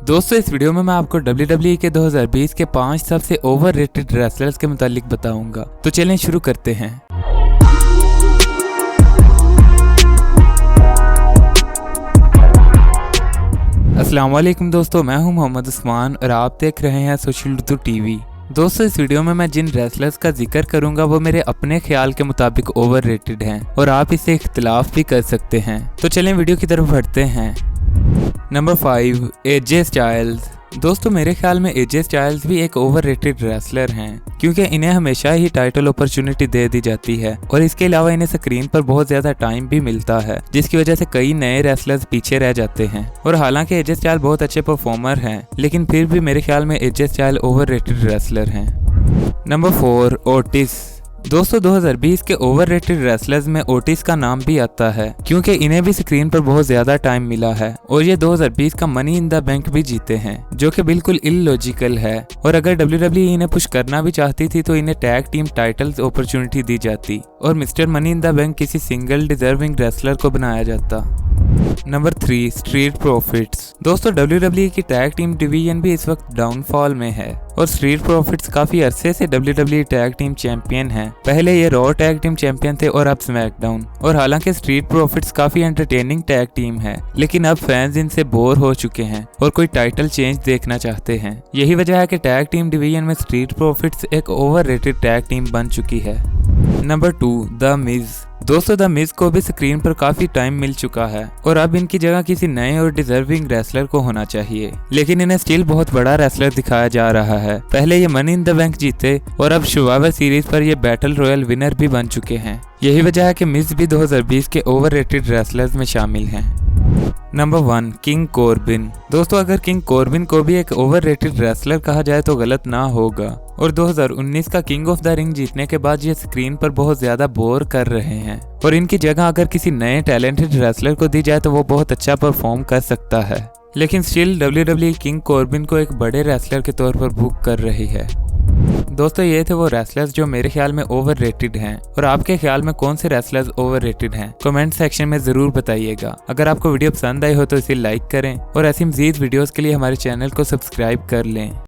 दोस्तों इस वीडियो में मैं आपको WWE के 2020 के 5 सबसे ओवररेटेड रेसलर्स के मुतालिक बताऊंगा। तो चलें शुरू करते हैं। अस्सलाम वालेकुम दोस्तों, मैं हूं मोहम्मद उस्मान और आप देख रहे हैं सोशल उर्दू टीवी। दोस्तों इस वीडियो में मैं जिन रेसलर्स का जिक्र करूंगा वो मेरे अपने ख्याल के मुताबिक ओवररेटेड हैं और आप इससे इख्तिलाफ भी कर सकते हैं। तो चलें वीडियो की तरफ बढ़ते हैं। Number 5, AJ Styles. दोस्तों मेरे ख्याल में एजे स्टाइल्स भी एक ओवररेटेड रेसलर हैं क्योंकि इन्हें हमेशा ही टाइटल अपॉर्चुनिटी दे दी जाती है और इसके अलावा इन्हें स्क्रीन पर बहुत ज्यादा टाइम भी मिलता है, जिसकी वजह से कई नए रेसलर्स पीछे रह जाते हैं। और हालांकि एजे स्टाइल बहुत अच्छे परफॉर्मर हैं, लेकिन फिर भी मेरे ख्याल में एजे स्टाइल ओवररेटेड रेसलर हैं। Number 4, Otis. दोस्तों 2020 के ओवररेटेड रेसलर्स में ओटिस का नाम भी आता है क्योंकि इन्हें भी स्क्रीन पर बहुत ज्यादा टाइम मिला है और ये 2020 का मनी इन द बैंक भी जीते हैं, जो कि बिल्कुल इलॉजिकल है। और अगर WWE इन्हें पुश करना भी चाहती थी तो इन्हें टैग टीम टाइटल्स अपॉर्चुनिटी दी जाती और mister money in the bank किसी सिंगल डिजर्विंग रेसलर को बनाया जाता। Number 3, street profits. दोस्तों WWE की टैग टीम डिवीजन भी इस वक्त डाउनफॉल में है और स्ट्रीट प्रॉफिट्स काफी अरसे से WWE टैग टीम चैंपियन हैं। पहले ये रॉ टैग टीम चैंपियन थे और अब स्मैकडाउन। और हालांकि स्ट्रीट प्रॉफिट्स काफी एंटरटेनिंग टैग टीम है, लेकिन अब फैंस इनसे बोर हो चुके हैं और कोई टाइटल चेंज देखना चाहते हैं। यही वजह है कि टैग टीम डिवीजन में स्ट्रीट प्रॉफिट्स एक ओवररेटेड टैग टीम बन चुकी है। Number 2, the Miz. दोस्तों द मिज को भी स्क्रीन पर काफी टाइम मिल चुका है और अब इनकी जगह किसी नए और डिजर्विंग रेसलर को होना चाहिए, लेकिन इन्हें स्टिल बहुत बड़ा रेसलर दिखाया जा रहा है। पहले ये मनी इन द बैंक जीते और अब सर्वाइवर सीरीज पर ये बैटल रॉयल विनर भी बन चुके हैं। यही वजह है कि मिज भी 2020 के ओवररेटेड रेसलर्स में शामिल हैं। Number 1, king Corbin. दोस्तों अगर किंग कॉर्बिन को भी एक ओवररेटेड रेसलर कहा जाए तो गलत ना होगा और 2019 का किंग ऑफ द रिंग जीतने के बाद ये स्क्रीन पर बहुत ज्यादा बोर कर रहे हैं और इनकी जगह अगर किसी नए टैलेंटेड रेसलर को दी जाए तो वो बहुत अच्छा परफॉर्म कर सकता है, लेकिन स्टिल WWE किंग कॉर्बिन को एक बड़े रेसलर के तौर पर बुक कर रही है। दोस्तों ये थे वो रेसलर्स जो मेरे ख्याल में ओवररेटेड हैं और आपके ख्याल में कौन से रेसलर्स ओवररेटेड हैं कमेंट सेक्शन में जरूर बताइएगा। अगर आपको वीडियो पसंद आई हो तो इसे लाइक करें और ऐसी मजीद वीडियोस के लिए हमारे चैनल को सब्सक्राइब कर लें।